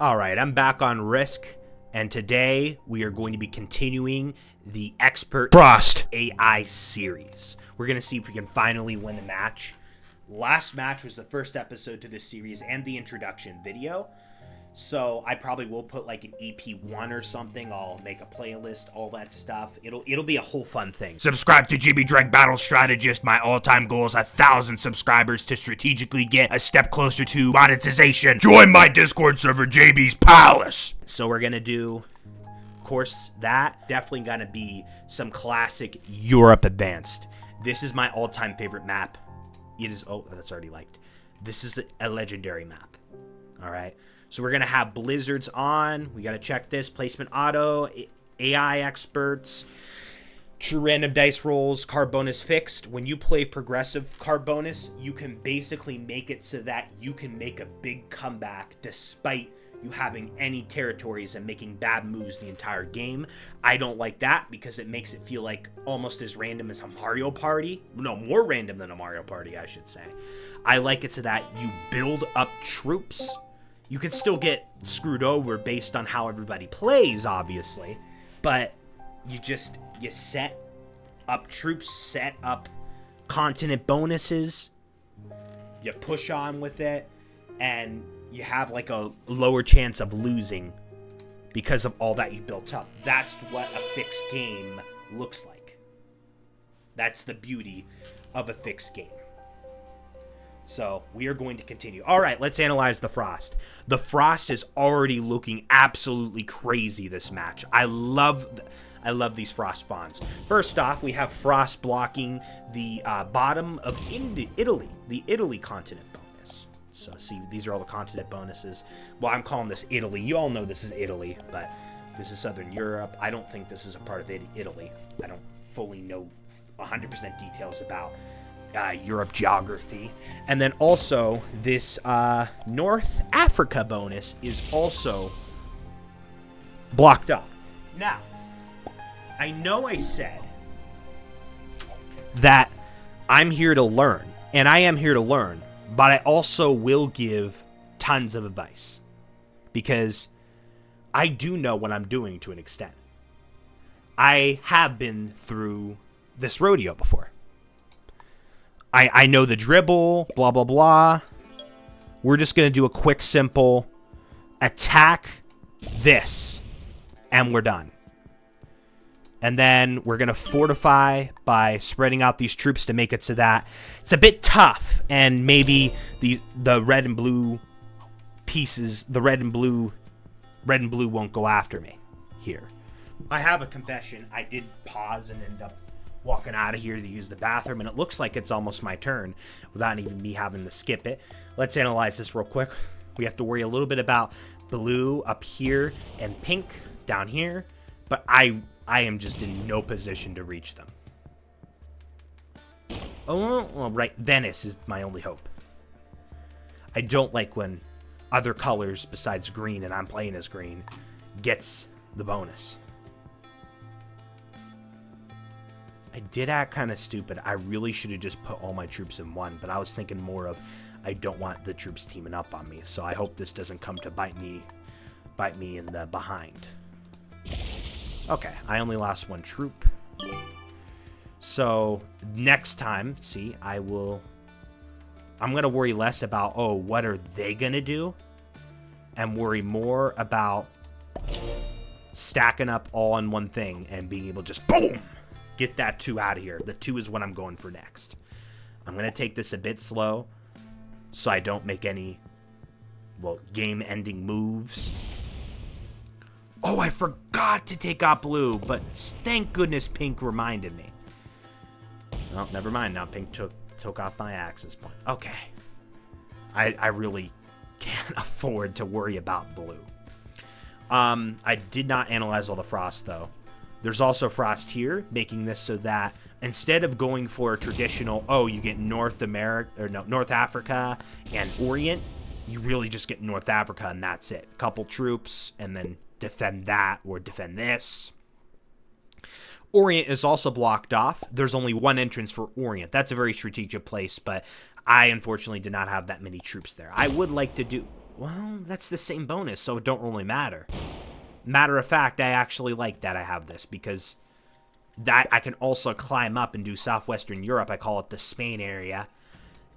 All right, I'm back on Risk, and today we are going to be continuing the Expert Frost AI series. We're going to see if we can finally win a match. Last match was the first episode to this series and the introduction video. So I probably will put like an Ep1 or something. I'll make a playlist, all that stuff. It'll be a whole fun thing. Subscribe to JB Drag Battle Strategist. My all-time goal is 1,000 subscribers to strategically get a step closer to monetization. Join my Discord server, JB's Palace. So we're gonna do, of course, that. Definitely gonna be some classic Europe Advanced. This is my all-time favorite map. It is, oh, that's already liked. This is a legendary map. All right. So we're going to have blizzards on. We got to check this. Placement auto, AI experts, true random dice rolls, card bonus fixed. When you play progressive card bonus, you can basically make it so that you can make a big comeback despite you having any territories and making bad moves the entire game. I don't like that because it makes it feel like almost as random as a Mario Party. No, more random than a Mario Party, I should say. I like it so that you build up troops. You could still get screwed over based on how everybody plays, obviously. But you set up troops, set up continent bonuses. You push on with it. And you have like a lower chance of losing because of all that you built up. That's what a fixed game looks like. That's the beauty of a fixed game. So we are going to continue. All right, let's analyze the Frost. The Frost is already looking absolutely crazy this match. I love these Frost spawns. First off, we have Frost blocking the bottom of Italy, the Italy continent bonus. So see, these are all the continent bonuses. Well, I'm calling this Italy. You all know this is Italy, but this is Southern Europe. I don't think this is a part of Italy. I don't fully know 100% details about Europe geography. And then also this North Africa bonus is also blocked up. Now, I know I said that I'm here to learn, and I am here to learn, but I also will give tons of advice because I do know what I'm doing to an extent. I have been through this rodeo before. I know the dribble, blah, blah, blah. We're just going to do a quick, simple attack this, and we're done. And then we're going to fortify by spreading out these troops to make it so that it's a bit tough, and maybe the red and blue pieces, the red and blue won't go after me here. I have a confession. I did pause and end up walking out of here to use the bathroom, and it looks like it's almost my turn without even me having to skip it. Let's analyze this real quick. We have to worry a little bit about blue up here and pink down here, but I am just in no position to reach them. Oh, well, right, Venice is my only hope. I don't like when other colors besides green, and I'm playing as green, gets the bonus. I did act kind of stupid. I really should have just put all my troops in one, but I was thinking more of I don't want the troops teaming up on me, so I hope this doesn't come to bite me in the behind. Okay, I only lost one troop. So next time, see, I'm going to worry less about, oh, what are they going to do? And worry more about stacking up all on one thing and being able to just boom! Get that 2 out of here. The 2 is what I'm going for next. I'm going to take this a bit slow so I don't make any, well, game-ending moves. Oh, I forgot to take out blue, but thank goodness pink reminded me. Well, never mind. Now pink took off my access point. Okay. I really can't afford to worry about blue. I did not analyze all the Frost, though. There's also Frost here, making this so that instead of going for a traditional, oh, you get North Africa and Orient, you really just get North Africa and that's it. Couple troops and then defend that or defend this. Orient is also blocked off. There's only one entrance for Orient. That's a very strategic place, but I unfortunately did not have that many troops there. I would like to do... Well, that's the same bonus, so it don't really matter. Matter of fact, I actually like that I have this, because that I can also climb up and do Southwestern Europe. I call it the Spain area,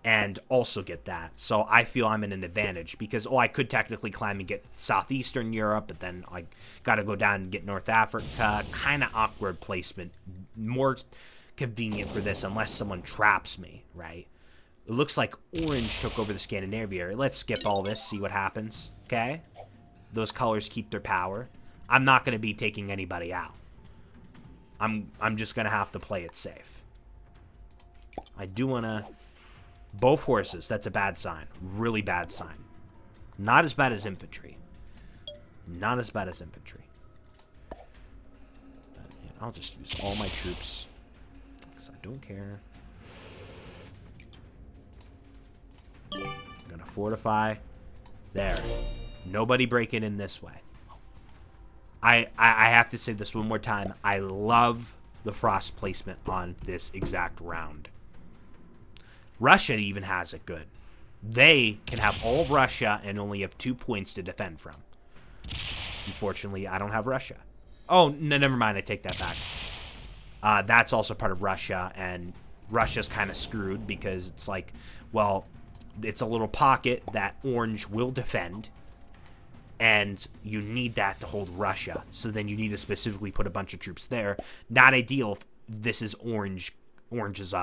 and also get that. So I feel I'm in an advantage, because, I could technically climb and get Southeastern Europe, but then I got to go down and get North Africa. Kind of awkward placement. More convenient for this unless someone traps me, right? It looks like orange took over the Scandinavia area. Let's skip all this, see what happens, okay? Those colors keep their power. I'm not going to be taking anybody out. I'm just going to have to play it safe. I do want to... Both horses, that's a bad sign. Really bad sign. Not as bad as infantry. Not as bad as infantry. I'll just use all my troops, because I don't care. I'm going to fortify. There. Nobody breaking in this way. I have to say this one more time. I love the frost placement on this exact round. Russia even has it good. They can have all of Russia and only have 2 points to defend from. Unfortunately, I don't have Russia. Oh, no, never mind. I take that back. That's also part of Russia, and Russia's kind of screwed because it's like, well, it's a little pocket that orange will defend, and you need that to hold Russia. So then you need to specifically put a bunch of troops there. Not ideal if this is orange's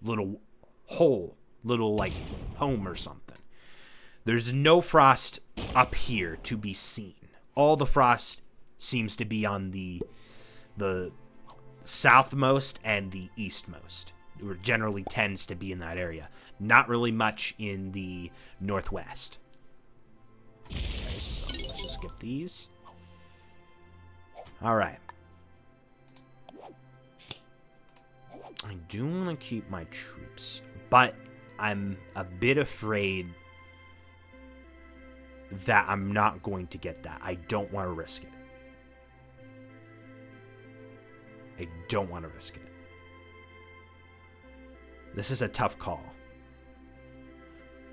little hole, little like home or something. There's no frost up here to be seen. All the frost seems to be on the southmost and the eastmost. It generally tends to be in that area. Not really much in the northwest. Okay, so let's just skip these. Alright. I do want to keep my troops, but I'm a bit afraid that I'm not going to get that. I don't want to risk it. I don't want to risk it. This is a tough call.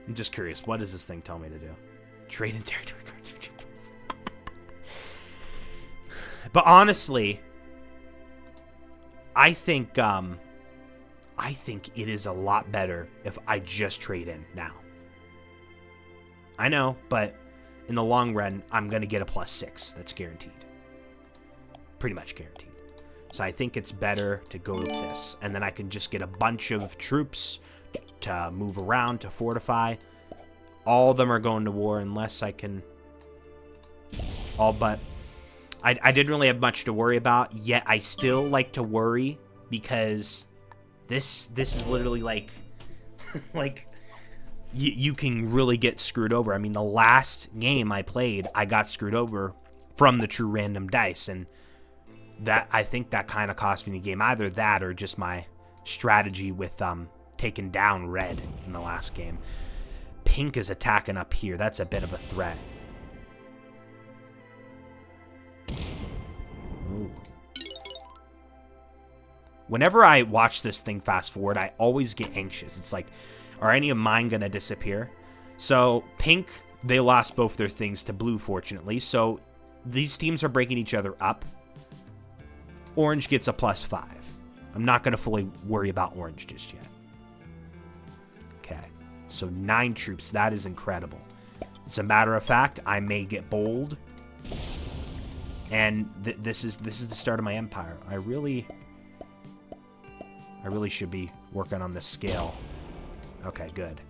I'm just curious. What does this thing tell me to do? Trade in territory cards for troops. But honestly, I think it is a lot better if I just trade in now. I know, but in the long run, I'm going to get a +6. That's guaranteed. Pretty much guaranteed. So I think it's better to go with this. And then I can just get a bunch of troops to move around, to fortify. All of them are going to war unless I can... All but... I didn't really have much to worry about, yet I still like to worry because this is literally like... like... You can really get screwed over. I mean, the last game I played, I got screwed over from the true random dice, and that I think that kind of cost me the game. Either that or just my strategy with taking down red in the last game. Pink is attacking up here. That's a bit of a threat. Ooh. Whenever I watch this thing fast forward, I always get anxious. It's like, are any of mine going to disappear? So pink, they lost both their things to blue, fortunately. So these teams are breaking each other up. Orange gets a +5. I'm not going to fully worry about orange just yet. Okay. So 9 troops. That is incredible. As a matter of fact, I may get bold. And this is the start of my empire. I really should be working on this scale. Okay, good.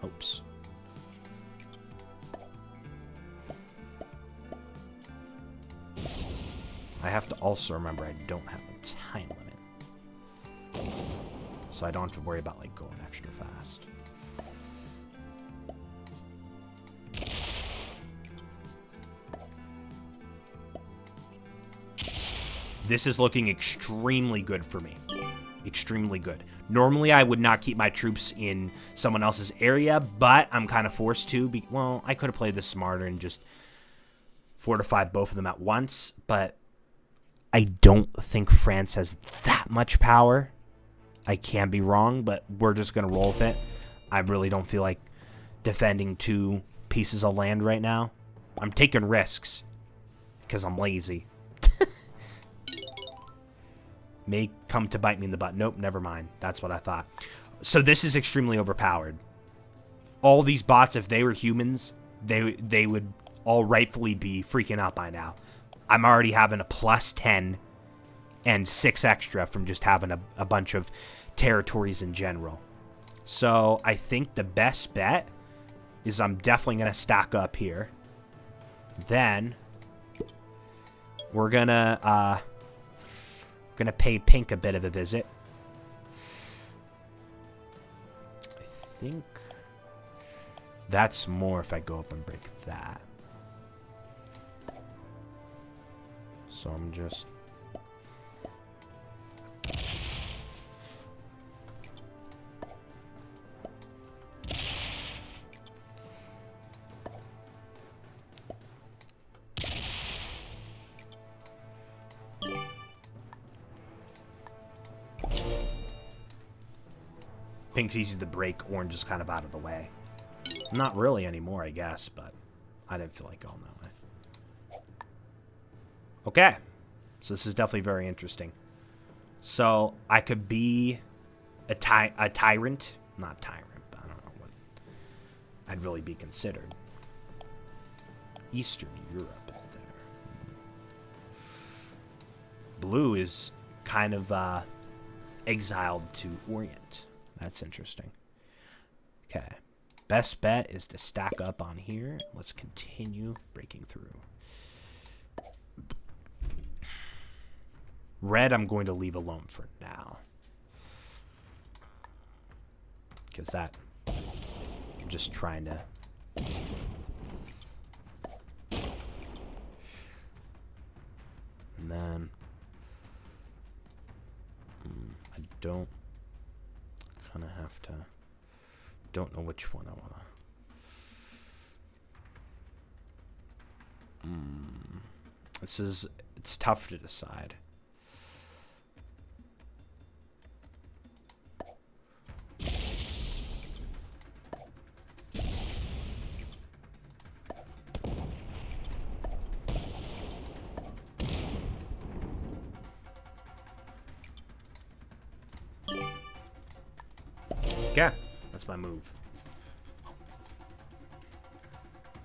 Oops. I have to also remember I don't have a time limit. So I don't have to worry about like going extra fast. This is looking extremely good for me. Extremely good. Normally, I would not keep my troops in someone else's area, but I'm kind of forced to. Well, I could have played this smarter and just fortified both of them at once, but I don't think France has that much power. I can be wrong, but we're just going to roll with it. I really don't feel like defending 2 pieces of land right now. I'm taking risks because I'm lazy. May come to bite me in the butt. Nope, never mind. That's what I thought. So this is extremely overpowered. All these bots, if they were humans, they would all rightfully be freaking out by now. I'm already having a plus 10 and 6 extra from just having a bunch of territories in general. So I think the best bet is I'm definitely going to stack up here. Then we're going to pay pink a bit of a visit. I think that's more if I go up and break that. So I'm just... Pink's easy to break, orange is kind of out of the way. Not really anymore, I guess, but I didn't feel like going that way. Okay. So this is definitely very interesting. So I could be a tyrant. Not tyrant, but I don't know what I'd really be considered. Eastern Europe is there. Blue is kind of exiled to Orient. That's interesting. Okay. Best bet is to stack up on here. Let's continue breaking through. Red, I'm going to leave alone for now. Because that... I'm just trying to... And then... I don't... kind of have to... Don't know which one I want to... This is... It's tough to decide. Okay, that's my move.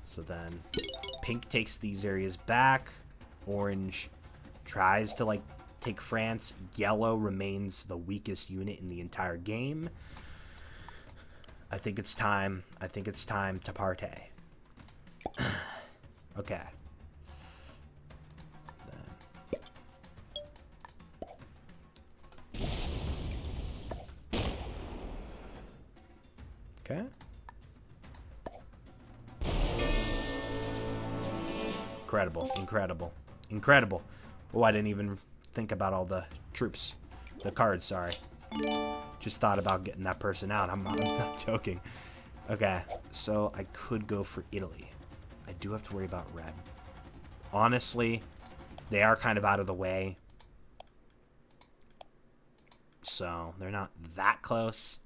So then pink takes these areas back. Orange tries to, like, take France. Yellow remains the weakest unit in the entire game. I think it's time. I think it's time to partay. Okay. Okay. Incredible, incredible, incredible. Oh, I didn't even think about all the troops. The cards, sorry. Just thought about getting that person out. I'm not joking. Okay, so I could go for Italy. I do have to worry about red. Honestly, they are kind of out of the way. So, they're not that close.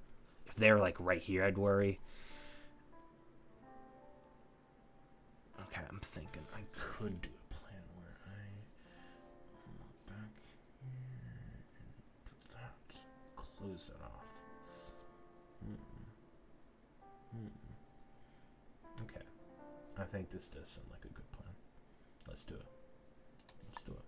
If they were, like, right here, I'd worry. Okay, I'm thinking I could do a plan where I go back here and put that, close that off. Okay, I think this does sound like a good plan. Let's do it. Let's do it.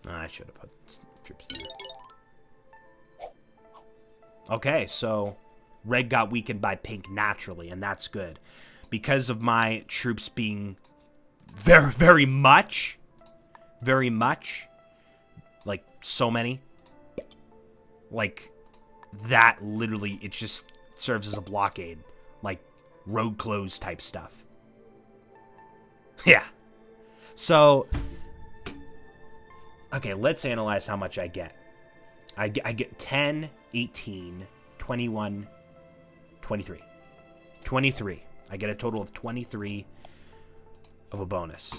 I should have put troops there. Okay, so red got weakened by pink naturally, and that's good. Because of my troops being very much, like, so many, like, that literally, it just serves as a blockade. Like, road closed type stuff. Yeah. So, okay, let's analyze how much I get. I get 10, 18, 21, 23. 23. I get a total of 23 of a bonus.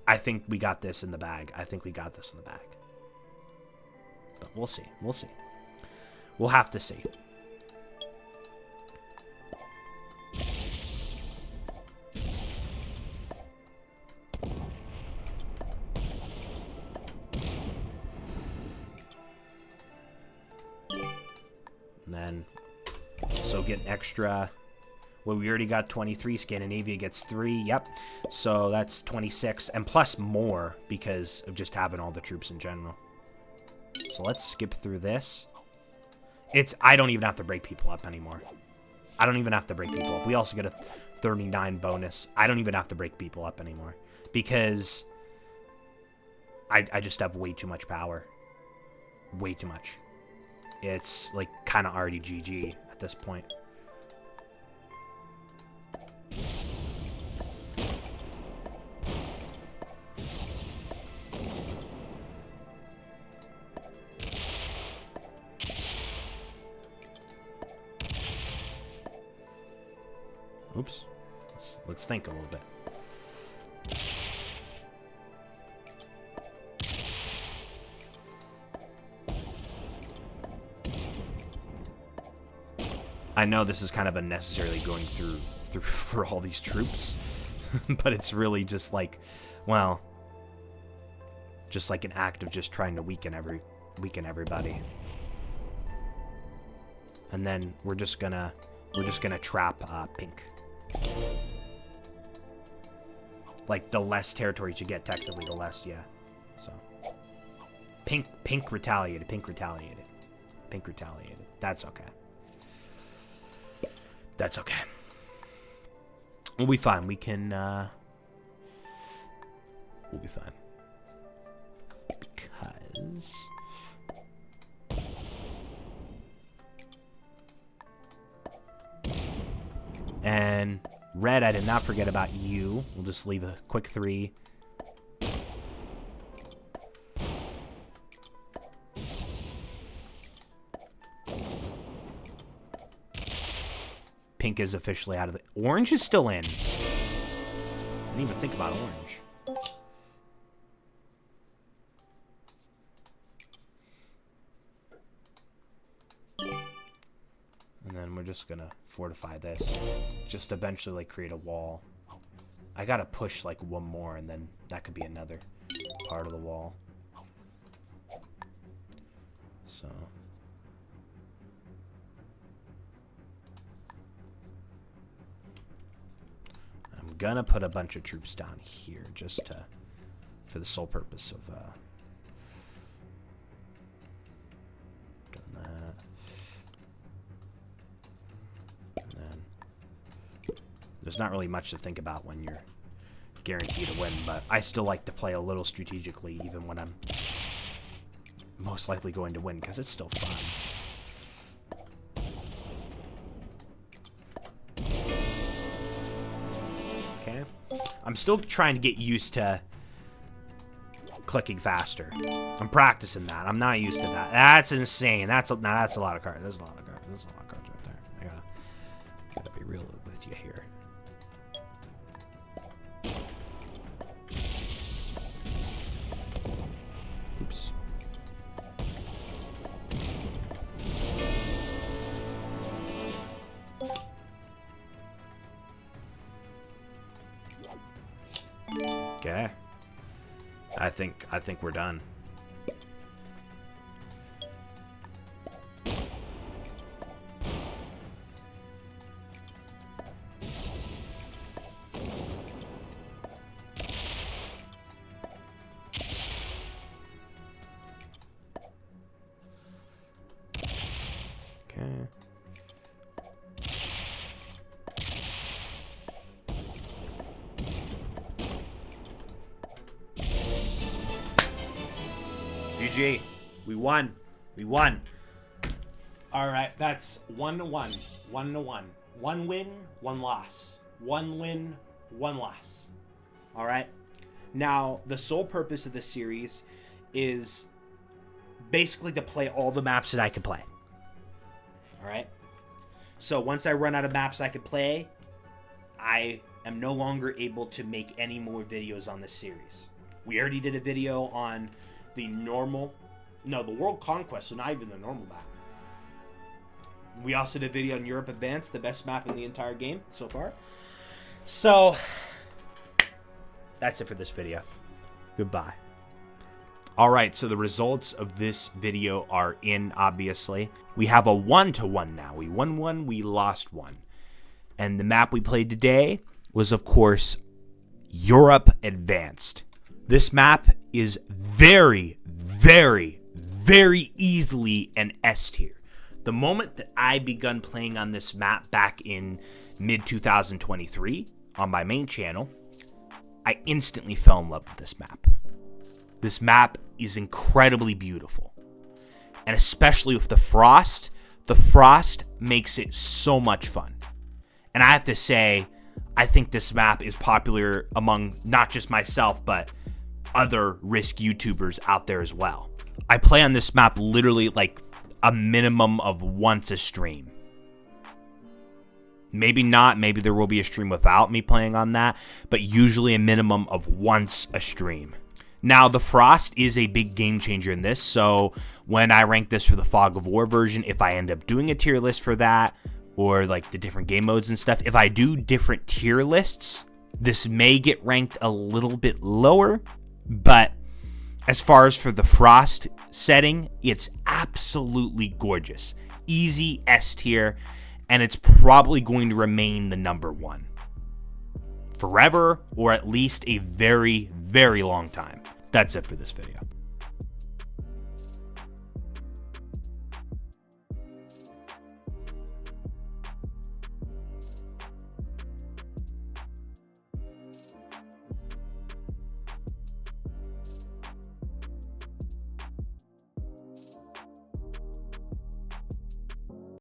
I think we got this in the bag. But we'll see. We'll have to see. And then, so get an extra. Well, we already got 23. Scandinavia gets 3. Yep. So that's 26. And plus more because of just having all the troops in general. So let's skip through this. I don't even have to break people up anymore. We also get a 39 bonus. I don't even have to break people up anymore. Because I just have way too much power. Way too much. It's like kind of already GG at this point. Oops. Let's think a little bit. I know this is kind of unnecessarily going through for all these troops, but it's really just like, well, just like an act of just trying to weaken everybody. And then we're just gonna trap pink. Like the less territories you get, technically, the less, yeah. So pink retaliated. That's okay. We'll be fine. We can, we'll be fine. Because... And red, I did not forget about you. We'll just leave a quick 3. Pink is officially out of the... Orange is still in. I didn't even think about orange. And then we're just gonna fortify this. Just eventually, like, create a wall. I gotta push, like, one more, and then that could be another part of the wall. So... I'm gonna put a bunch of troops down here just to, for the sole purpose of doing that. And then there's not really much to think about when you're guaranteed to win, but I still like to play a little strategically even when I'm most likely going to win, because it's still fun. Okay. I'm still trying to get used to clicking faster. I'm practicing that. I'm not used to that. That's insane. That's a lot of cards. There's a lot of cards. There's a lot of cards right there. I gotta be real with you here. Oops. Okay. I think we're done. Okay. GG. We won. We won. All right, that's 1-1. 1-1. 1 win, 1 loss. 1 win, 1 loss. All right. Now, the sole purpose of this series is basically to play all the maps that I can play. All right. So once I run out of maps I can play, I am no longer able to make any more videos on this series. We already did a video on the World Conquest, so not even the normal map. We also did a video on Europe Advanced, the best map in the entire game so far. So that's it for this video. Goodbye. All right, so the results of this video are in, obviously. We have a 1-1 now. We won 1, we lost 1. And the map we played today was, of course, Europe Advanced. This map is very, very, very easily an S tier. The moment that I begun playing on this map back in mid-2023 on my main channel, I instantly fell in love with this map. This map is incredibly beautiful. And especially with the frost makes it so much fun. And I have to say, I think this map is popular among not just myself, but other Risk YouTubers out there as well. I play on this map literally like a minimum of once a stream. Maybe not, maybe there will be a stream without me playing on that, but usually a minimum of once a stream. Now, the frost is a big game changer in this, so when I rank this for the Fog of War version, if I end up doing a tier list for that, or like the different game modes and stuff, if I do different tier lists, this may get ranked a little bit lower, but as far as for the frost setting, it's absolutely gorgeous. Easy S tier, and it's probably going to remain the #1 forever, or at least a very, very long time. That's it for this video.